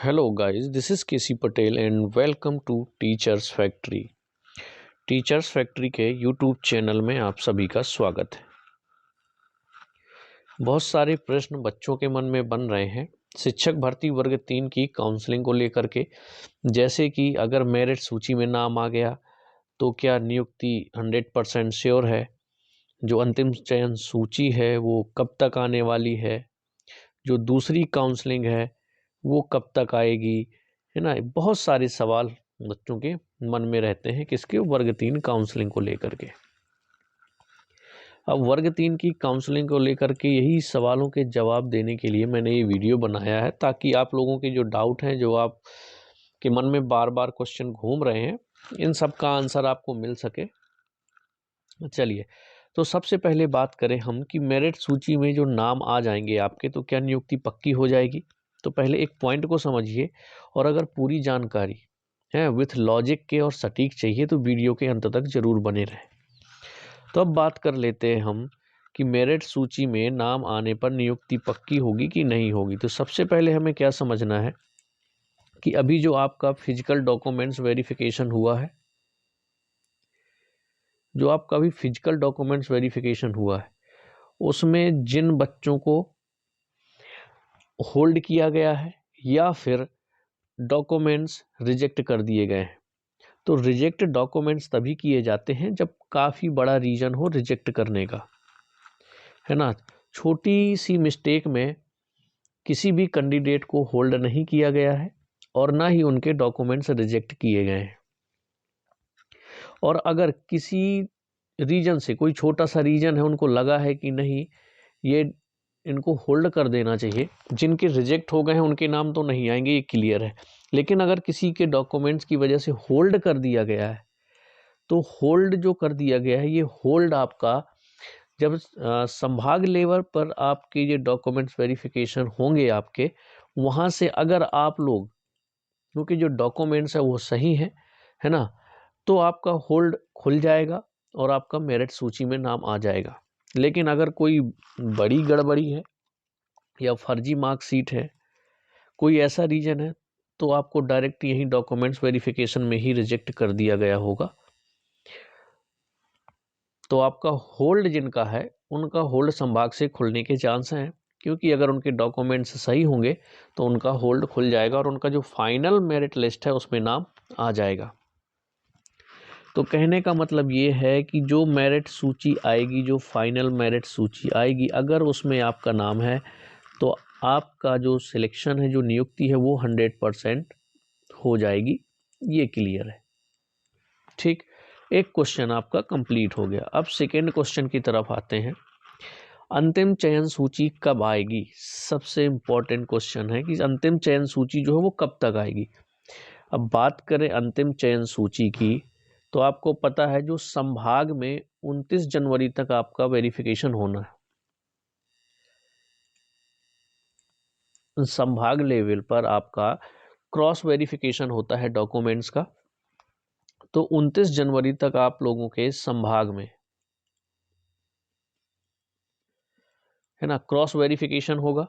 Hello guys, this is KC Patel and welcome to Teachers Factory। Teachers factory के YouTube channel में आप सभी का स्वागत है। बहुत सारे प्रश्न बच्चों के मन में बन रहे हैं शिक्षक भर्ती वर्ग 3 की काउंसलिंग को लेकर के, जैसे कि अगर मेरिट सूची में नाम आ गया तो क्या नियुक्ति 100% श्योर है, जो अंतिम चयन सूची है वो कब तक आने वाली है, जो दूसरी काउंसलिंग है वो कब तक आएगी, है ना। बहुत सारे सवाल बच्चों के मन में रहते हैं किसके, वर्ग 3 काउंसलिंग को लेकर के। अब वर्ग 3 की काउंसलिंग को लेकर के यही सवालों के जवाब देने के लिए मैंने ये वीडियो बनाया है, ताकि आप लोगों के जो डाउट हैं, जो आप के मन में बार बार क्वेश्चन घूम रहे हैं, इन सब का आंसर आपको मिल सके। चलिए, तो सबसे पहले बात करें हम कि मेरिट सूची में जो नाम आ जाएंगे आपके, तो क्या नियुक्ति पक्की हो जाएगी। तो पहले एक पॉइंट को समझिए, और अगर पूरी जानकारी है विथ लॉजिक के और सटीक चाहिए तो वीडियो के अंत तक जरूर बने रहें। तो अब बात कर लेते हैं हम कि मेरिट सूची में नाम आने पर नियुक्ति पक्की होगी कि नहीं होगी। तो सबसे पहले हमें क्या समझना है कि अभी जो आपका फिजिकल डॉक्यूमेंट्स वेरिफिकेशन हुआ है, जो आपका अभी फिजिकल डॉक्यूमेंट्स वेरिफिकेशन हुआ है, उसमें जिन बच्चों को होल्ड किया गया है या फिर डॉक्यूमेंट्स रिजेक्ट कर दिए गए हैं, तो रिजेक्ट डॉक्यूमेंट्स तभी किए जाते हैं जब काफ़ी बड़ा रीज़न हो रिजेक्ट करने का, है ना। छोटी सी मिस्टेक में किसी भी कैंडिडेट को होल्ड नहीं किया गया है और ना ही उनके डॉक्यूमेंट्स रिजेक्ट किए गए हैं। और अगर किसी रीजन से, कोई छोटा सा रीजन है, उनको लगा है कि नहीं ये इनको होल्ड कर देना चाहिए, जिनके रिजेक्ट हो गए हैं उनके नाम तो नहीं आएंगे, ये क्लियर है। लेकिन अगर किसी के डॉक्यूमेंट्स की वजह से होल्ड कर दिया गया है, तो होल्ड जो कर दिया गया है, ये होल्ड आपका जब संभाग लेवल पर आपके ये डॉक्यूमेंट्स वेरिफिकेशन होंगे आपके, वहाँ से अगर आप लोग, क्योंकि जो डॉक्यूमेंट्स है वो सही है ना, तो आपका होल्ड खुल जाएगा और आपका मेरिट सूची में नाम आ जाएगा। लेकिन अगर कोई बड़ी गड़बड़ी है या फर्जी मार्कशीट है, कोई ऐसा रीजन है, तो आपको डायरेक्ट यही डॉक्यूमेंट्स वेरिफिकेशन में ही रिजेक्ट कर दिया गया होगा। तो आपका होल्ड जिनका है, उनका होल्ड संभाग से खुलने के चांस हैं, क्योंकि अगर उनके डॉक्यूमेंट्स सही होंगे तो उनका होल्ड खुल जाएगा और उनका जो फाइनल मेरिट लिस्ट है उसमें नाम आ जाएगा। तो कहने का मतलब ये है कि जो मेरिट सूची आएगी, जो फाइनल मेरिट सूची आएगी, अगर उसमें आपका नाम है तो आपका जो सिलेक्शन है, जो नियुक्ति है, वो 100% हो जाएगी। ये क्लियर है, ठीक। एक क्वेश्चन आपका कंप्लीट हो गया। अब सेकेंड क्वेश्चन की तरफ आते हैं। अंतिम चयन सूची कब आएगी? सबसे इम्पोर्टेंट क्वेश्चन है कि अंतिम चयन सूची जो है वो कब तक आएगी। अब बात करें अंतिम चयन सूची की, तो आपको पता है जो संभाग में 29 जनवरी तक आपका वेरिफिकेशन होना है। संभाग लेवल पर आपका क्रॉस वेरिफिकेशन होता है डॉक्यूमेंट्स का, तो 29 जनवरी तक आप लोगों के संभाग में, है ना, क्रॉस वेरिफिकेशन होगा।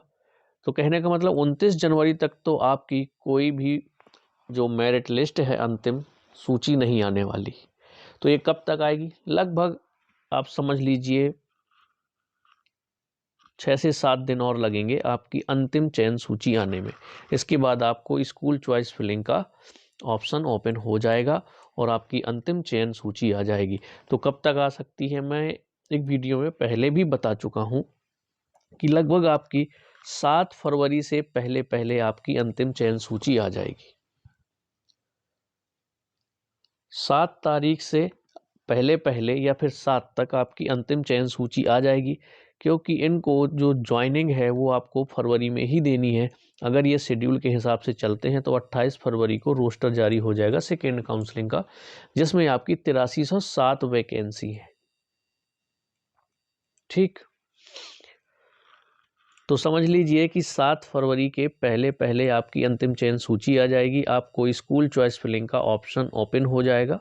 तो कहने का मतलब 29 जनवरी तक तो आपकी कोई भी जो मेरिट लिस्ट है, अंतिम सूची नहीं आने वाली। तो ये कब तक आएगी? लगभग आप समझ लीजिए 6 से 7 दिन और लगेंगे आपकी अंतिम चयन सूची आने में। इसके बाद आपको स्कूल चॉइस फिलिंग का ऑप्शन ओपन हो जाएगा और आपकी अंतिम चयन सूची आ जाएगी। तो कब तक आ सकती है, मैं एक वीडियो में पहले भी बता चुका हूँ कि लगभग आपकी 7 फरवरी से पहले पहले आपकी अंतिम चयन सूची आ जाएगी। 7 तारीख से पहले पहले या फिर 7 तक आपकी अंतिम चयन सूची आ जाएगी, क्योंकि इनको जो ज्वाइनिंग है वो आपको फरवरी में ही देनी है। अगर ये शेड्यूल के हिसाब से चलते हैं तो 28 फरवरी को रोस्टर जारी हो जाएगा सेकेंड काउंसलिंग का, जिसमें आपकी 8307 वैकेंसी है, ठीक। तो समझ लीजिए कि 7 फरवरी के पहले पहले आपकी अंतिम चयन सूची आ जाएगी, आपको स्कूल चॉइस फिलिंग का ऑप्शन ओपन हो जाएगा।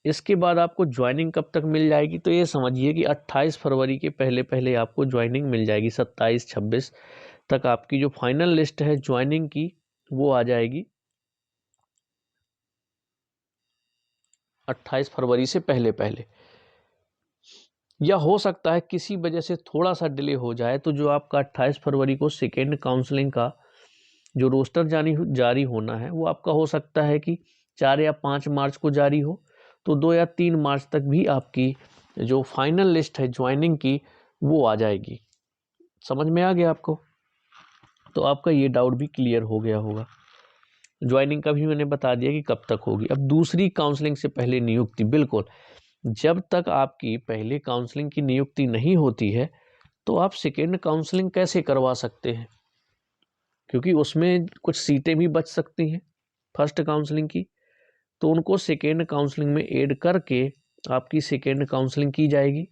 इसके बाद आपको ज्वाइनिंग कब तक मिल जाएगी, तो ये समझिए कि 28 फरवरी के पहले पहले आपको ज्वाइनिंग मिल जाएगी। 27, 26, तक आपकी जो फाइनल लिस्ट है ज्वाइनिंग की वो आ जाएगी 28 फरवरी से पहले पहले। या हो सकता है किसी वजह से थोड़ा सा डिले हो जाए तो जो आपका 28 फरवरी को सेकेंड काउंसलिंग का जो रोस्टर जारी होना है वो आपका हो सकता है कि 4 या 5 मार्च को जारी हो, तो 2 या 3 मार्च तक भी आपकी जो फाइनल लिस्ट है ज्वाइनिंग की वो आ जाएगी। समझ में आ गया आपको? तो आपका ये डाउट भी क्लियर हो गया होगा। ज्वाइनिंग का भी मैंने बता दिया कि कब तक होगी। अब दूसरी काउंसलिंग से पहले नियुक्ति, बिल्कुल जब तक आपकी पहले काउंसलिंग की नियुक्ति नहीं होती है तो आप सेकेंड काउंसलिंग कैसे करवा सकते हैं, क्योंकि उसमें कुछ सीटें भी बच सकती हैं फर्स्ट काउंसलिंग की, तो उनको सेकेंड काउंसलिंग में ऐड करके आपकी सेकेंड काउंसलिंग की जाएगी।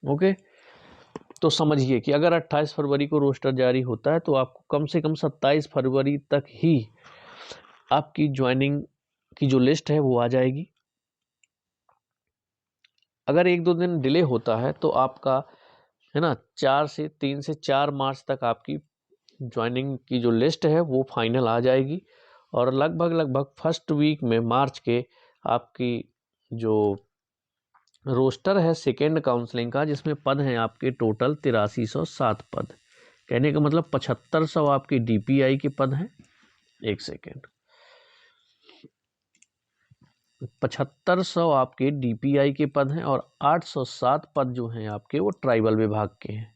ओके, तो समझिए कि अगर 28 फरवरी को रोस्टर जारी होता है तो आपको कम से कम 27 फरवरी तक ही आपकी ज्वाइनिंग की जो लिस्ट है वो आ जाएगी। अगर 1-2 दिन डिले होता है तो आपका है ना 3 से 4 मार्च तक आपकी ज्वाइनिंग की जो लिस्ट है वो फाइनल आ जाएगी, और लगभग फर्स्ट वीक में मार्च के आपकी जो रोस्टर है सेकेंड काउंसलिंग का, जिसमें पद हैं आपके टोटल 8307 पद, कहने का मतलब 7500 आपके डीपीआई के पद हैं। एक सेकेंड, 7500 आपके डीपीआई के पद हैं और 807 पद जो हैं आपके वो ट्राइबल विभाग के हैं।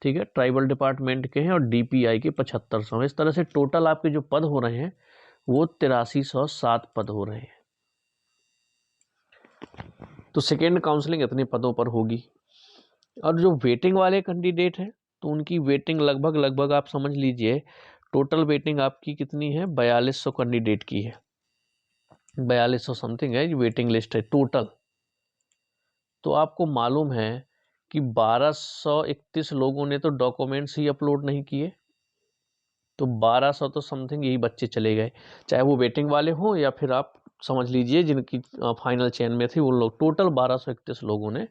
ठीक है, ट्राइबल डिपार्टमेंट के हैं और डीपीआई के 7500। इस तरह से टोटल आपके जो पद हो रहे हैं वो 8307 पद हो रहे हैं। तो सेकेंड काउंसलिंग इतने पदों पर होगी। और जो वेटिंग वाले कैंडिडेट हैं तो उनकी वेटिंग लगभग आप समझ लीजिए, टोटल वेटिंग आपकी कितनी है, 4200 कैंडिडेट की है, 4200 समथिंग है वेटिंग लिस्ट है टोटल। तो आपको मालूम है कि 1231 लोगों ने तो डॉक्यूमेंट्स ही अपलोड नहीं किए, तो 1200 तो समथिंग यही बच्चे चले गए, चाहे वो वेटिंग वाले हों या फिर आप समझ लीजिए जिनकी फाइनल चेन में थी वो लोग। टोटल 1231 लोगों ने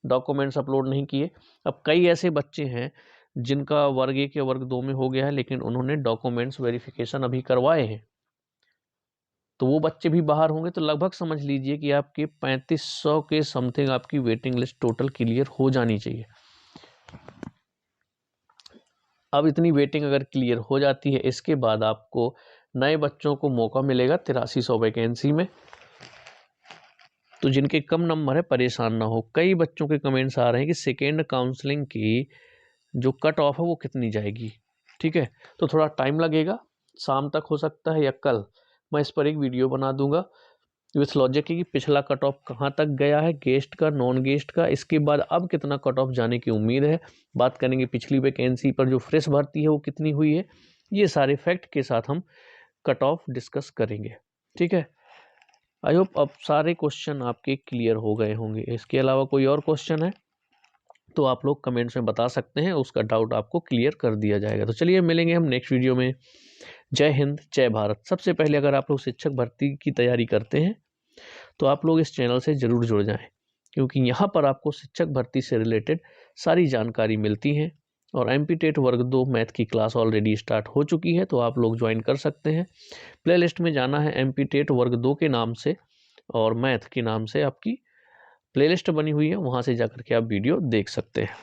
डॉक्यूमेंट्स अपलोड नहीं किए। अब कई ऐसे बच्चे हैं जिनका वर्ग 1 या वर्ग 2 में हो गया है लेकिन उन्होंने डॉक्यूमेंट्स वेरिफिकेशन अभी करवाए हैं, तो वो बच्चे भी बाहर होंगे। तो लगभग समझ लीजिए कि आपके 3500 के समथिंग आपकी वेटिंग लिस्ट टोटल क्लियर हो जानी चाहिए। अब इतनी वेटिंग अगर क्लियर हो जाती है, इसके बाद आपको नए बच्चों को मौका मिलेगा 8300 वैकेंसी में। तो जिनके कम नंबर है परेशान ना हो। कई बच्चों के कमेंट्स आ रहे हैं कि सेकेंड काउंसलिंग की जो कट ऑफ है वो कितनी जाएगी। ठीक है, तो थोड़ा टाइम लगेगा, शाम तक हो सकता है या कल मैं इस पर एक वीडियो बना दूंगा विथ लॉजिक कि पिछला कट ऑफ कहाँ तक गया है, गेस्ट का, नॉन गेस्ट का, इसके बाद अब कितना कट ऑफ जाने की उम्मीद है। बात करेंगे पिछली वैकेंसी पर जो फ्रेश भर्ती है वो कितनी हुई है, ये सारे फैक्ट के साथ हम कट ऑफ डिस्कस करेंगे। ठीक है, आई होप अब सारे क्वेश्चन आपके क्लियर हो गए होंगे। इसके अलावा कोई और क्वेश्चन है तो आप लोग कमेंट्स में बता सकते हैं, उसका डाउट आपको क्लियर कर दिया जाएगा। तो चलिए मिलेंगे हम नेक्स्ट वीडियो में। जय हिंद, जय भारत। सबसे पहले अगर आप लोग शिक्षक भर्ती की तैयारी करते हैं तो आप लोग इस चैनल से ज़रूर जुड़ जाएं, क्योंकि यहाँ पर आपको शिक्षक भर्ती से रिलेटेड सारी जानकारी मिलती है। और एमपी टेट वर्ग 2 मैथ की क्लास ऑलरेडी स्टार्ट हो चुकी है, तो आप लोग ज्वाइन कर सकते हैं। प्लेलिस्ट में जाना है एमपी टेट वर्ग 2 के नाम से और मैथ के नाम से आपकी प्लेलिस्ट बनी हुई है, वहाँ से जाकर के आप वीडियो देख सकते हैं।